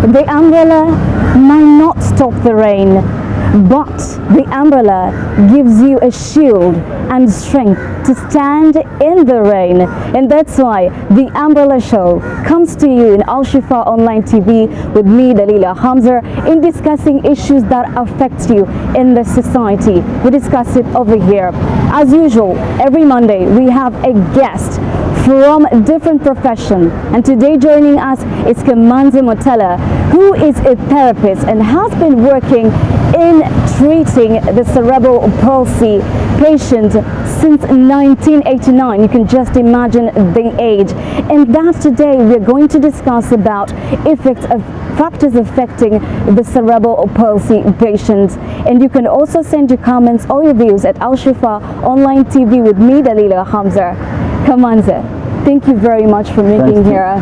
The umbrella might not stop the rain, but the umbrella gives you a shield and strength to stand in the rain. And that's why the Umbrella Show comes to you in Al Shifa Online TV with me, Dalila, Hamza, in discussing issues that affect you in the society. We discuss it over here. As usual, every Monday we have a guest from a different profession, and today joining us is Hamza Motella, who is a therapist and has been working in treating the cerebral palsy patient since 1989. You can just imagine the age. And that today we're going to discuss about effects of factors affecting the cerebral palsy patients. And you can also send your comments or your views at Al Shifa Online TV with me, Dalila, Hamza. Hamza, thank you very much for being here.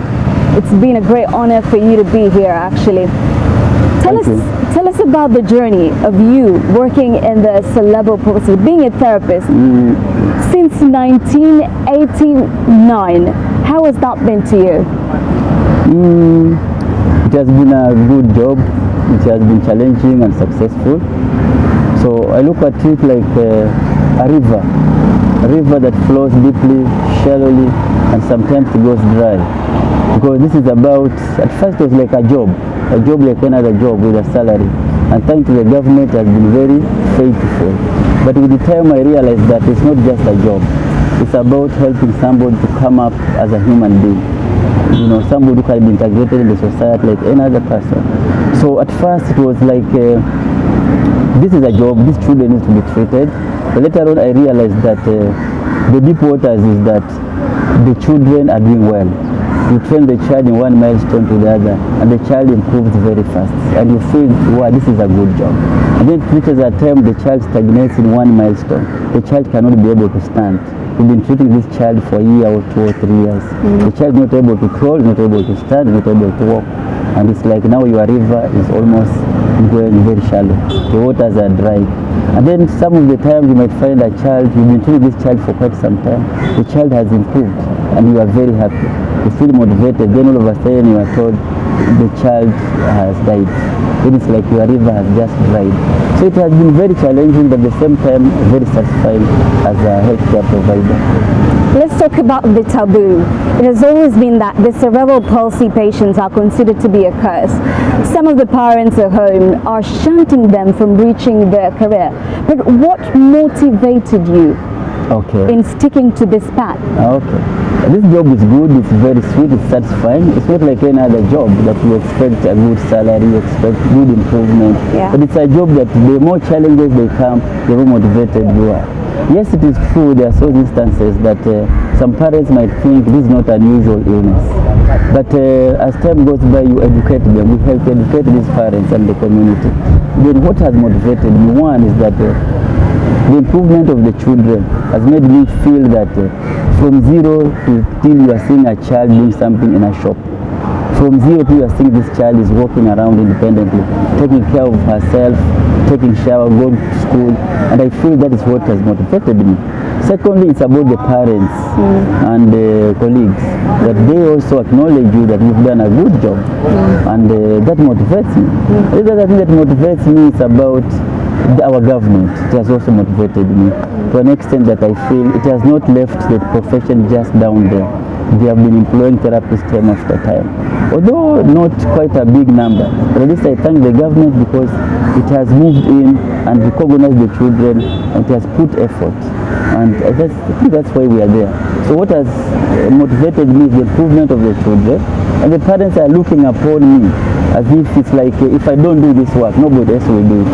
It's been a great honor for you to be here, actually. Tell us about the journey of you working in the cerebral palsy, being a therapist since 1989. How has that been to you? It has been a good job. It has been challenging and successful. So I look at it like a river that flows deeply, shallowly, and sometimes it goes dry. Because this is about, at first it was like a job like another job with a salary. And thanks to the government has been very faithful. But with the time I realized that it's not just a job. It's about helping somebody to come up as a human being. You know, somebody who can be integrated in the society like any other person. So at first it was like, this is a job, this children need to be treated. But later on I realized that the deep waters is that the children are doing well. You train the child in one milestone to the other, and the child improves very fast. And you feel, wow, this is a good job. And then treaters at times the child stagnates in one milestone. The child cannot be able to stand. You've been treating this child for a year or 2 or 3 years. The child is not able to crawl, not able to stand, not able to walk. And it's like now your river is almost going very shallow. The waters are dry. And then some of the times you might find a child, you've been treating this child for quite some time. The child has improved and you are very happy. You feel motivated, then all of a sudden you are told the child has died. Then it's like your river has just dried. So it has been very challenging, but at the same time very satisfying as a healthcare provider. Let's talk about the taboo. It has always been that the cerebral palsy patients are considered to be a curse. Some of the parents at home are shunting them from reaching their career. But what motivated you in sticking to this path? This job is good, it's very sweet, it's satisfying. It's not like any other job that you expect a good salary, you expect good improvement. But it's a job that the more challenges they come, the more motivated you are. Yes, it is true, there are some instances that some parents might think this is not an unusual illness. But as time goes by, you educate them, we help educate these parents and the community. Then what has motivated me, one is that the improvement of the children has made me feel that from zero to till you are seeing a child doing something in a shop. From zero to you are seeing this child is walking around independently, taking care of herself, taking shower, going to school, and I feel that is what has motivated me. Secondly, it's about the parents and the colleagues, that they also acknowledge you that you've done a good job, and that motivates me. The other thing that motivates me is about our government. It has also motivated me to an extent that I feel it has not left the profession just down there. They have been employing therapists time after time. Although not quite a big number, but at least I thank the government because it has moved in and recognized the children and it has put effort. And I think that's why we are there. So what has motivated me is the improvement of the children, and the parents are looking upon me as if it's like if I don't do this work, nobody else will do it.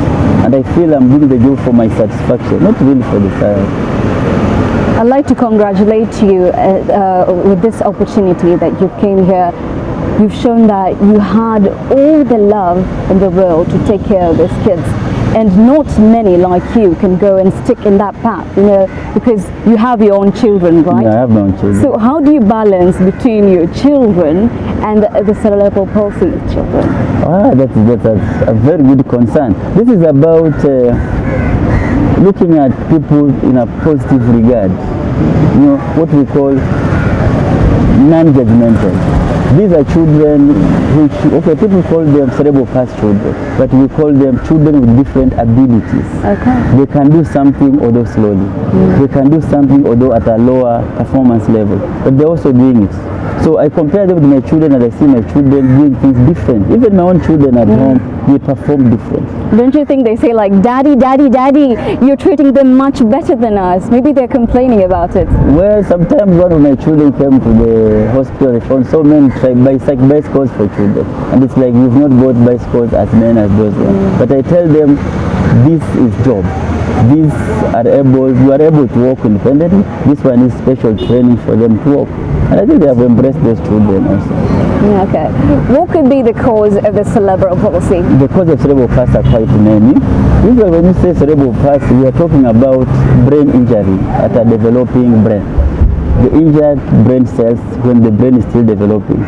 And I feel I'm doing the job for my satisfaction, not really for the child. I'd like to congratulate you with this opportunity that you came here. You've shown that you had all the love in the world to take care of these kids. And not many like you can go and stick in that path, you know, because you have your own children, right? Yeah, I have my own children. So how do you balance between your children and the cerebral palsy children? That's a very good concern. This is about looking at people in a positive regard. You know, what we call non-judgmental. These are children which, okay, people call them cerebral palsy children, but we call them children with different abilities. Okay. They can do something although slowly. They can do something although at a lower performance level, but they're also doing it. So I compare them with my children and I see my children doing things different. Even my own children at home, they perform different. Don't you think they say like, daddy, daddy, daddy, you're treating them much better than us? Maybe they're complaining about it. Well, sometimes one of my children came to the hospital, they found so many bicycles for children. And it's like, you've not bought bicycles as many as those ones. But I tell them, this is job. These are able, you are able to walk independently. This one is special training for them to walk. And I think they have embraced those children also. Okay. What could be the cause of the cerebral palsy? The cause of cerebral palsy are quite many. Usually when you say cerebral palsy, we are talking about brain injury at a developing brain. The injured brain cells when the brain is still developing,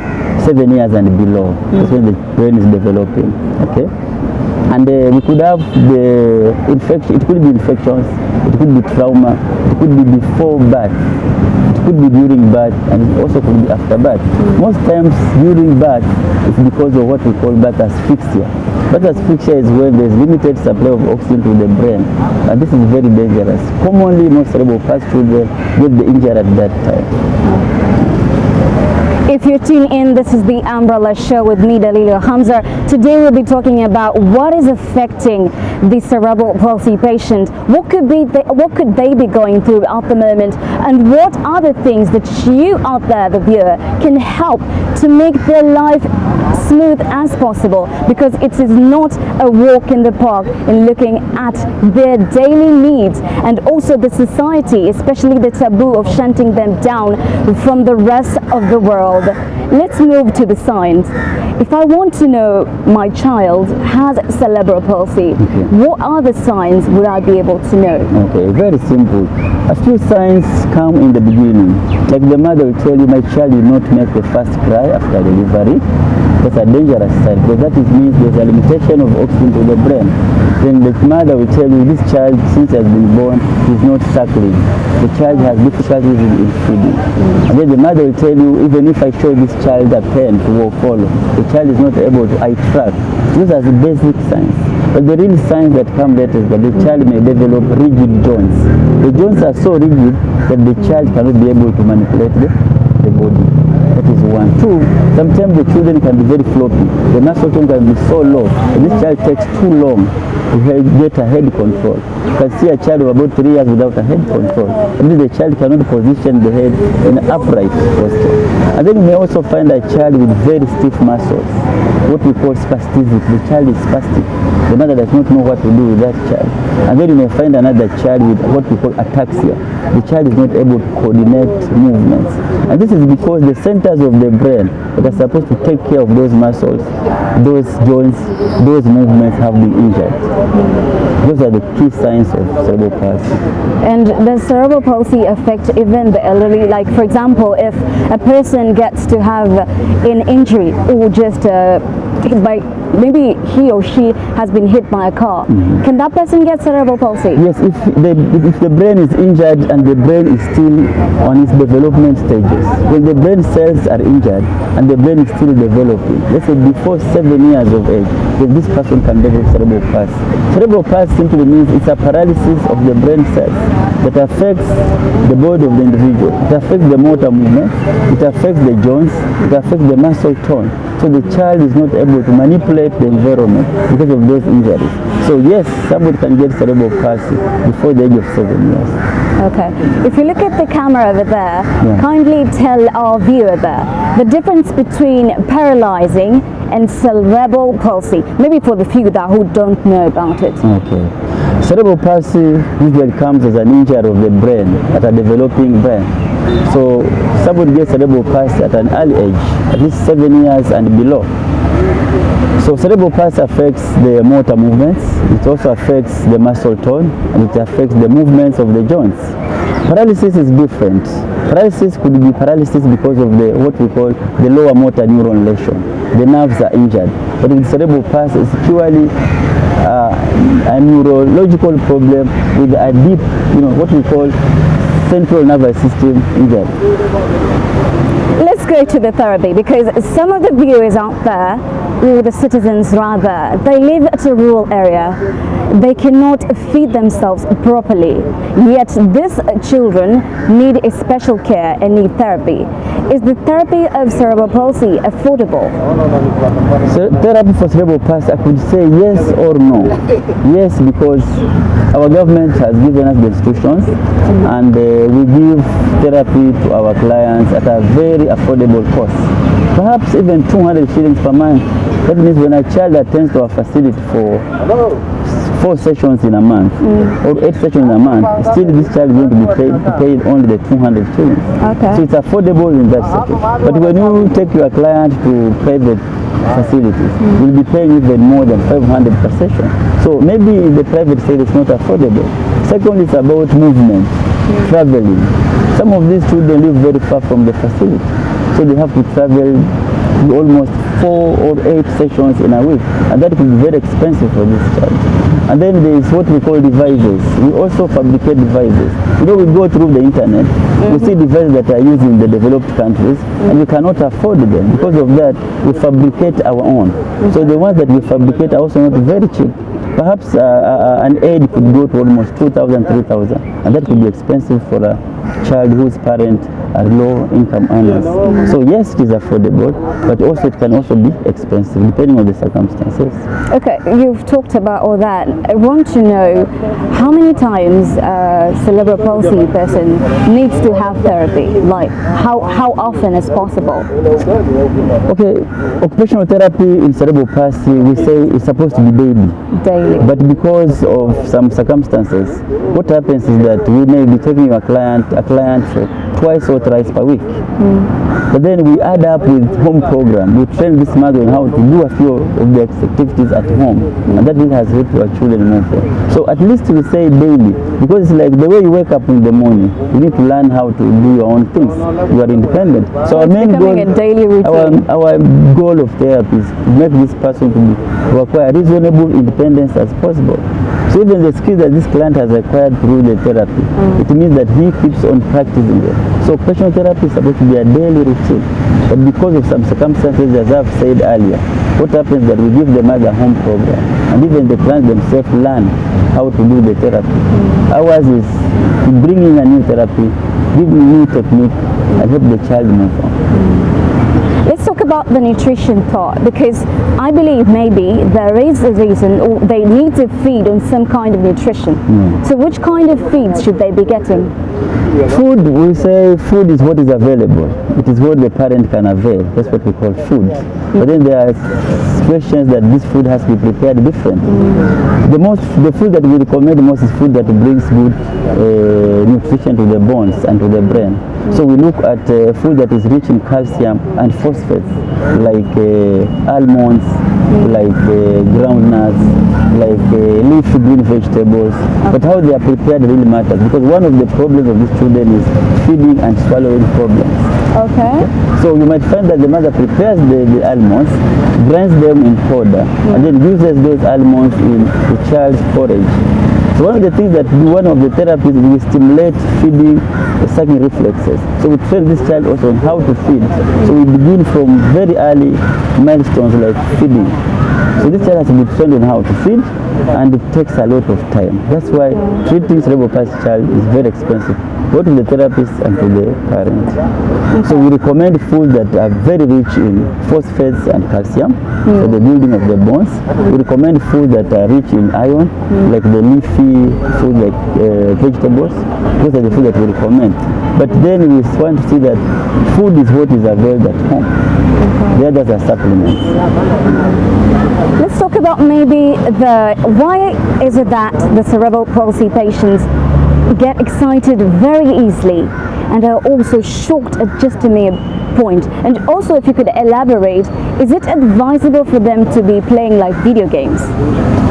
7 years and below, that's when the brain is developing. Okay? And we could have the infection, it could be infections, it could be trauma, it could be before birth, it could be during birth, and it also could be after birth. Most times during birth, it's because of what we call birth asphyxia. Birth asphyxia is when there's limited supply of oxygen to the brain, and this is very dangerous. Commonly, most cerebral palsy children get the injury at that time. If you're tuning in, this is the Umbrella Show with me, Dalila Hamza. Today we'll be talking about what is affecting the cerebral palsy patient. What could they be going through at the moment, and what are the things that you out there, the viewer, can help to make their life smooth as possible, because it is not a walk in the park in looking at their daily needs, and also the society, especially the taboo of shunting them down from the rest of the world. Let's move to the signs. If I want to know my child has cerebral palsy, what are the signs would I be able to know? Okay, very simple. A few signs come in the beginning. Like the mother will tell you, my child will not make the first cry after delivery. That's a dangerous sign, because that means there's a limitation of oxygen to the brain. Then the mother will tell you, this child, since he has been born, is not suckling. The child has difficulties in feeding. And then the mother will tell you, even if I show this child a pen to walk follow, the child is not able to eye track. Those are the basic signs. But the real signs that come later is that the child may develop rigid joints. The joints are so rigid that the child cannot be able to manipulate the body. That is one. Two, sometimes the children can be very floppy. The muscle tone can be so low, and this child takes too long to get a head control. You can see a child of about 3 years without a head control. And the child cannot position the head in an upright posture. And then you may also find a child with very stiff muscles, what we call spasticity. The child is spastic. The mother does not know what to do with that child. And then you may find another child with what we call ataxia. The child is not able to coordinate movements. And this is because the centers of the brain that are supposed to take care of those muscles, those joints, those movements have been injured. Those are the key signs of cerebral palsy. And does cerebral palsy affect even the elderly? Like, for example, if a person gets to have an injury or just hit by, maybe he or she has been hit by a car, can that person get cerebral palsy? Yes, if the brain is injured and the brain is still on its development stages. When the brain cells are injured and the brain is still developing, let's say before 7 years of age, then this person can develop cerebral palsy. Cerebral palsy simply means it's a paralysis of the brain cells that affects the body of the individual. It affects the motor movement, it affects the joints, it affects the muscle tone. So the child is not able to manipulate the environment because of those injuries. So yes, somebody can get cerebral palsy before the age of 7 years. Okay. If you look at the camera over there, kindly tell our viewer there the difference between paralyzing and cerebral palsy. Maybe for the few that who don't know about it. Okay. Cerebral palsy usually comes as an injury of the brain at a developing brain. So somebody gets cerebral palsy at an early age, at least 7 years and below. So cerebral palsy affects the motor movements, it also affects the muscle tone, and it affects the movements of the joints. Paralysis is different. Paralysis could be paralysis because of what we call the lower motor neuron lesion. The nerves are injured. But with cerebral palsy, it's purely a neurological problem with a deep, what we call central nervous system injury. Let's go to the therapy, because some of the viewers out there, or the citizens rather, they live at a rural area. They cannot feed themselves properly, yet these children need a special care and need therapy. Is the therapy of cerebral palsy affordable? So therapy for cerebral palsy, I could say yes or no. Yes, because our government has given us the institutions, and we give therapy to our clients at a very affordable cost. Perhaps even 200 shillings per month. That means when a child attends to our facility for 4 sessions in a month or 8 sessions in a month, still this child is going to be paid only the 200 shillings. Okay. So it's affordable in that setting. But when you take your client to private facilities, you'll be paying even more than 500 per session. So maybe in the private sector it's not affordable. Second, it's about movement, traveling. Some of these children live very far from the facility, so they have to travel almost 4 or 8 sessions in a week, and that could be very expensive for this child. And then there is what we call devices. We also fabricate devices. You know, we go through the internet, we see devices that are used in the developed countries, and we cannot afford them. Because of that, we fabricate our own. So the ones that we fabricate are also not very cheap. Perhaps an aid could go to almost 2,000, 3,000, and that could be expensive for a child whose parents are low income earners. So yes, it is affordable, but also it can also be expensive depending on the circumstances. Okay, you've talked about all that. I want to know how many times a cerebral palsy person needs to have therapy, like how often is possible? Okay, occupational therapy in cerebral palsy, we say it's supposed to be daily. Daily. But because of some circumstances, what happens is that we may be taking a client for twice or thrice per week. But then we add up with home program. We train this mother on how to do a few of the activities at home, and that really has helped our children more. So at least we say daily, because it's like the way you wake up in the morning, you need to learn how to do your own things. You are independent. So our main goal, a daily routine. our goal of therapy is to make this person to acquire reasonable independence as possible. So even the skills that this client has acquired through the therapy, it means that he keeps on practicing it. So occupational therapy is supposed to be a daily routine. But because of some circumstances, as I've said earlier, what happens is that we give them a home program, and even the clients themselves learn how to do the therapy. Ours is to bring in a new therapy, give new technique, and help the child move on. Let's talk about the nutrition part, because I believe maybe there is a reason, or they need to feed on some kind of nutrition. So which kind of feeds should they be getting? Food, we say food is what is available. It is what the parent can avail. That's what we call food. But then there are questions that this food has to be prepared differently. The food that we recommend most is food that brings good nutrition to the bones and to the brain. So we look at food that is rich in calcium and phosphates, like almonds, like groundnuts, like leafy green vegetables. But how they are prepared really matters, because one of the problems of these children is feeding and swallowing problems. Okay. So you might find that the mother prepares the almonds, grinds them in powder, and then uses those almonds in the child's porridge. So one of the things that one of the therapies, we stimulate feeding, sucking reflexes. So we train this child also on how to feed. So we begin from very early milestones like feeding. So this child has to be trained on how to feed, and it takes a lot of time. That's why treating cerebral palsy child is very expensive, both to the therapist and to the parents. So we recommend foods that are very rich in phosphates and calcium for the building of the bones. We recommend foods that are rich in iron, like the leafy food, like vegetables. Those are the foods that we recommend. But then we want to see that food is what is available at home. The others are supplements. Let's talk about maybe why is it that the cerebral palsy patients get excited very easily and are also shocked at just a mere point? And also, if you could elaborate, is it advisable for them to be playing like video games?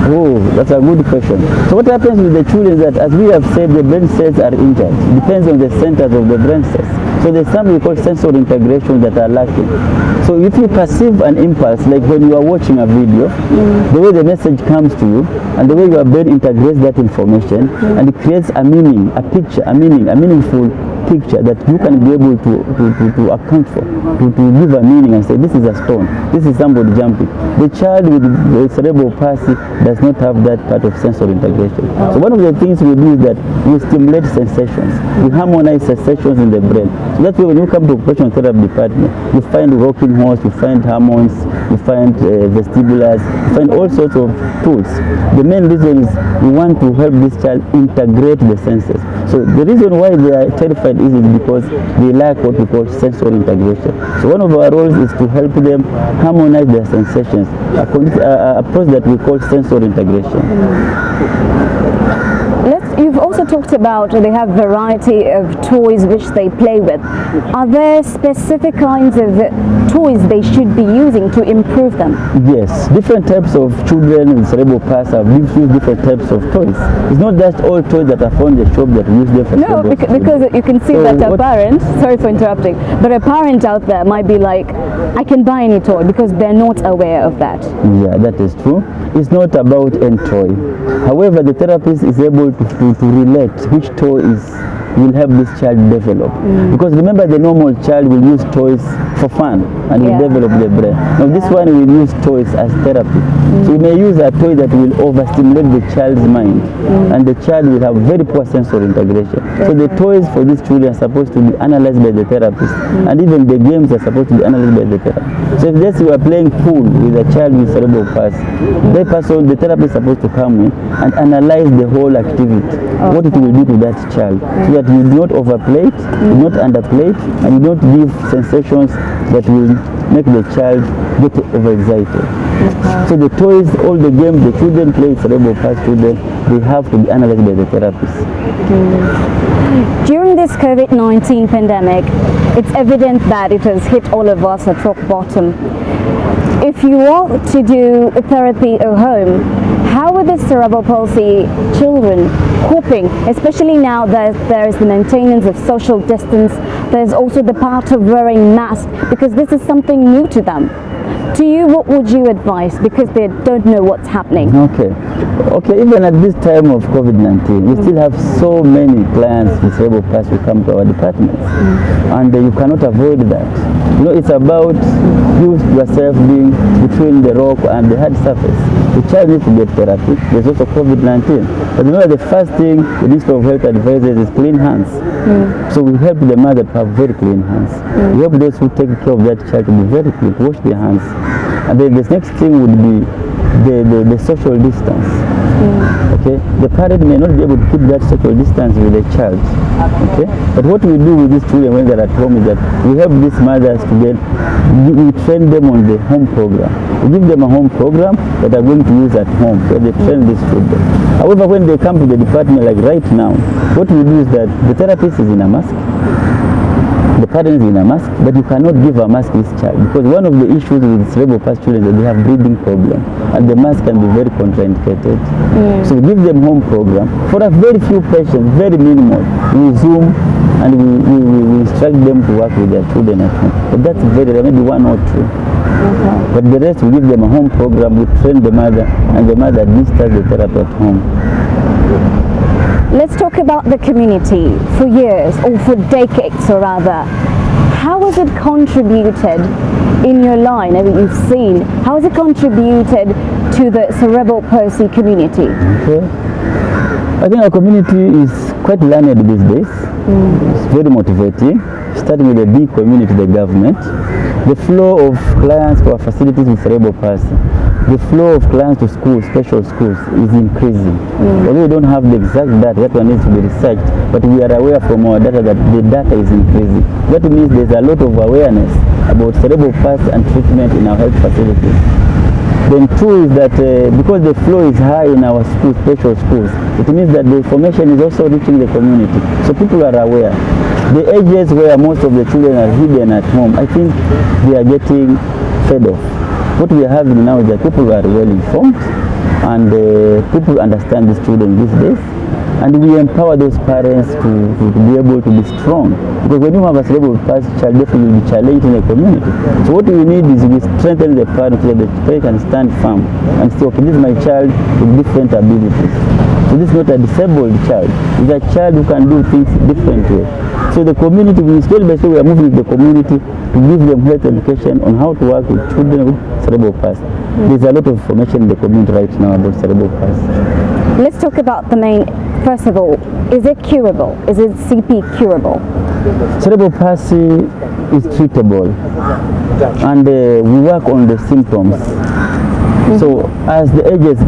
Oh, that's a good question. So what happens with the children is that, as we have said, the brain cells are injured. It depends on the centers of the brain cells. So there's something we call sensory integration that are lacking. So if you perceive an impulse, like when you are watching a video, the way the message comes to you, and the way your brain integrates that information, and it creates a meaning, a picture, a meaning, a meaningful picture that you can be able to account for, to give a meaning and say, this is a stone, this is somebody jumping. The child with cerebral palsy does not have that part of sensory integration. So one of the things we do is that we stimulate sensations. We harmonize sensations in the brain. So that's why when you come to occupational therapy department, you find rocking horse, you find hormones, you find vestibulars, you find all sorts of tools. The main reason is we want to help this child integrate the senses. So the reason why they are terrified is because they lack what we call sensory integration. So one of our roles is to help them harmonize their sensations, a process that we call sensory integration. You've also talked about they have variety of toys which they play with. Are there specific kinds of toys they should be using to improve them? Yes, different types of children with cerebral palsy use different types of toys. It's not just all toys that are found in the shop that use them for No, because you can see that a parent, sorry for interrupting, but a parent out there might be like, I can buy any toy, because they're not aware of that. Yeah, that is true. It's not about any toy. However, the therapist is able to relate which toy will help this child develop. Because remember, the normal child will use toys for fun and will develop the brain. Now this one will use toys as therapy. So you may use a toy that will overstimulate the child's mind, and the child will have very poor sensory integration. So the toys for these children are supposed to be analyzed by the therapist, and even the games are supposed to be analyzed by the therapist. So if let's say you are playing pool with a child with cerebral palsy, the therapist is supposed to come in and analyze the whole activity, what it will do to that child, so that you do not overplay it, you do not underplay it, and you don't give sensations that will make the child get overexcited. So the toys, all the games the children play, cerebral palsy children, they have to be analyzed by the therapist. During this COVID-19 pandemic, it's evident that it has hit all of us at rock bottom. If you want to do therapy at home, how are the cerebral palsy children coping, especially now that there is the maintenance of social distance? There's also the part of wearing masks, because this is something new to them. To you, what would you advise, because they don't know what's happening? Okay, even at this time of COVID-19, we still have so many clients with cerebral palsy who come to our departments, and you cannot avoid that. You know, it's about you yourself being between the rock and the hard surface. The child needs to get therapy. There's also COVID-19. But remember, the first thing the Ministry of Health advises is clean hands. So we help the mother to have very clean hands. We help those who take care of that child to be very clean, to wash their hands. And then the next thing would be the social distance. Okay, the parent may not be able to keep that social distance with the child. Okay, but what we do with these children when they're at home is that we help these mothers to we train them on the home program. We give them a home program that they're going to use at home, so they train these children. However, when they come to the department, like right now, what we do is that the therapist is in a mask, the parent is in a mask, but you cannot give a mask to this child, because one of the issues with cerebral palsy children is that they have breathing problem, and the mask can be very contraindicated. So we give them home program for a very few patients, very minimal. We Zoom and we instruct them to work with their children at home. But that's very rare, maybe one or two. But the rest, we give them a home program, we train the mother, and the mother administers the therapy at home. Let's talk about the community. For years, or for decades or rather, how has it contributed in your line? I mean, you've seen, how has it contributed to the cerebral palsy community? Okay. I think our community is quite learned these days. It's very motivating, starting with the big community, the government. The flow of clients to our facilities with cerebral palsy, the flow of clients to schools, special schools, is increasing. Although we don't have the exact data, that one needs to be researched, but we are aware from our data that the data is increasing. That means there's a lot of awareness about cerebral palsy and treatment in our health facilities. Then two is that because the flow is high in our schools, special schools, it means that the information is also reaching the community. So people are aware. The ages where most of the children are hidden at home, I think they are getting fed off. What we are having now is that people are well informed, and people understand these children these days, and we empower those parents to be able to be strong. Because when you have a cerebral palsy child, definitely will be challenged in the community. So what we need is we strengthen the parents so that the parents can stand firm and say, okay, this is my child with different abilities. So this is not a disabled child. It's a child who can do things differently. So the community, we slowly by slowly we are moving with the community to give them health education on how to work with children with cerebral palsy. There's a lot of information in the community right now about cerebral palsy. Let's talk about the main. First of all, is it curable? Is it CP curable? Cerebral palsy is treatable, and we work on the symptoms. So as the ages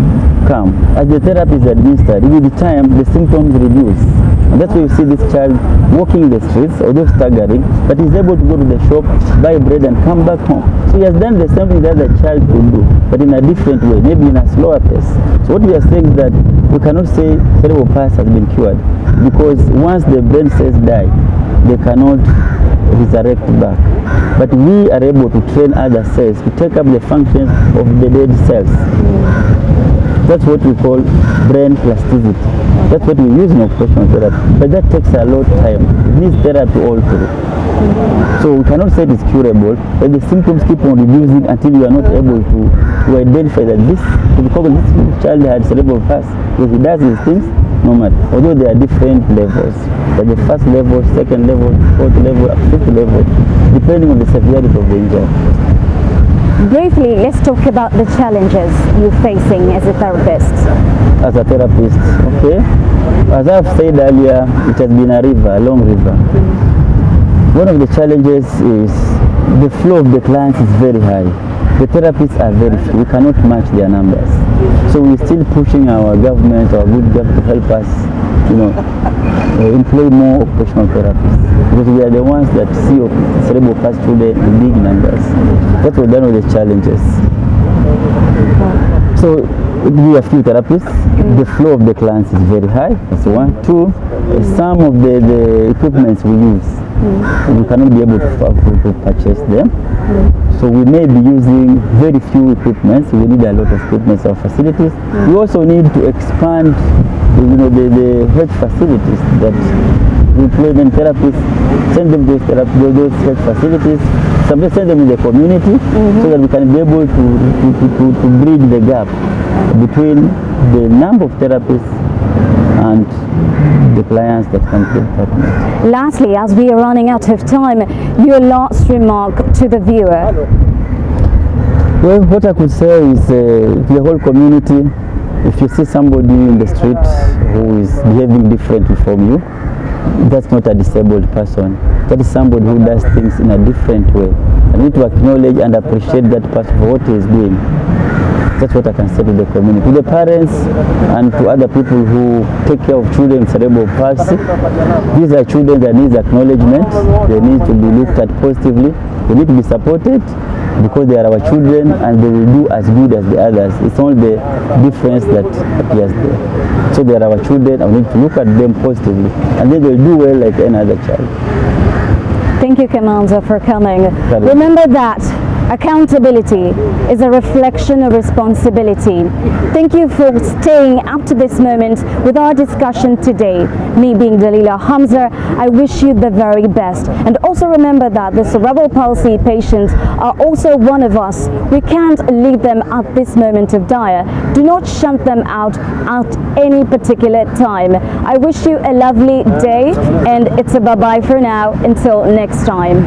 come, as the therapy is administered, with time the symptoms reduce. And that's why you see this child walking the streets, although staggering, but he's able to go to the shop, buy bread and come back home. So he has done the same thing that the child could do, but in a different way, maybe in a slower pace. So what we are saying is that we cannot say cerebral palsy has been cured, because once the brain cells die, they cannot resurrect back. But we are able to train other cells to take up the functions of the dead cells. That's what we call brain plasticity. That's what we use in occupational therapy. But that takes a lot of time. It needs therapy all through. So we cannot say it is curable, but the symptoms keep on reducing until you are not able to identify that this child had cerebral palsy. Because he does these things normally, although there are different levels. But the first level, second level, fourth level, fifth level, depending on the severity of the injury. Briefly, let's talk about the challenges you're facing as a therapist. As a therapist, okay. As I've said earlier, it has been a river, a long river. One of the challenges is the flow of the clients is very high. The therapists are very few. We cannot match their numbers. So we're still pushing our government, our good government to help us, employ more occupational therapists, because we are the ones that see cerebral palsy children in big numbers. That's one of the challenges. So we have few therapists. The flow of the clients is very high. That's one. Two, some of the equipments we use, we cannot be able to purchase them. So we may be using very few equipments. We need a lot of equipment or facilities. We also need to expand, the health facilities that we employ them therapists, send them those health facilities. Sometimes send them in the community, so that we can be able to bridge the gap between the number of therapists and the clients that come to the department. Lastly, as we are running out of time, your last remark to the viewer. Well, what I could say is the whole community, if you see somebody in the street who is behaving differently from you, that's not a disabled person. That is somebody who does things in a different way. I need to acknowledge and appreciate that person for what he is doing. That's what I can say to the community, to the parents and to other people who take care of children with cerebral palsy. These are children that need acknowledgement. They need to be looked at positively. They need to be supported because they are our children and they will do as good as the others. It's only the difference that appears there. So they are our children and we need to look at them positively, and then they'll do well like any other child. Thank you, Hamza, for coming. Remember that accountability is a reflection of responsibility. Thank you for staying up to this moment with our discussion today. Me being Dalila, Hamza, I wish you the very best. And also remember that the cerebral palsy patients are also one of us. We can't leave them at this moment of dire. Do not shunt them out at any particular time. I wish you a lovely day, and it's a bye-bye for now. Until next time.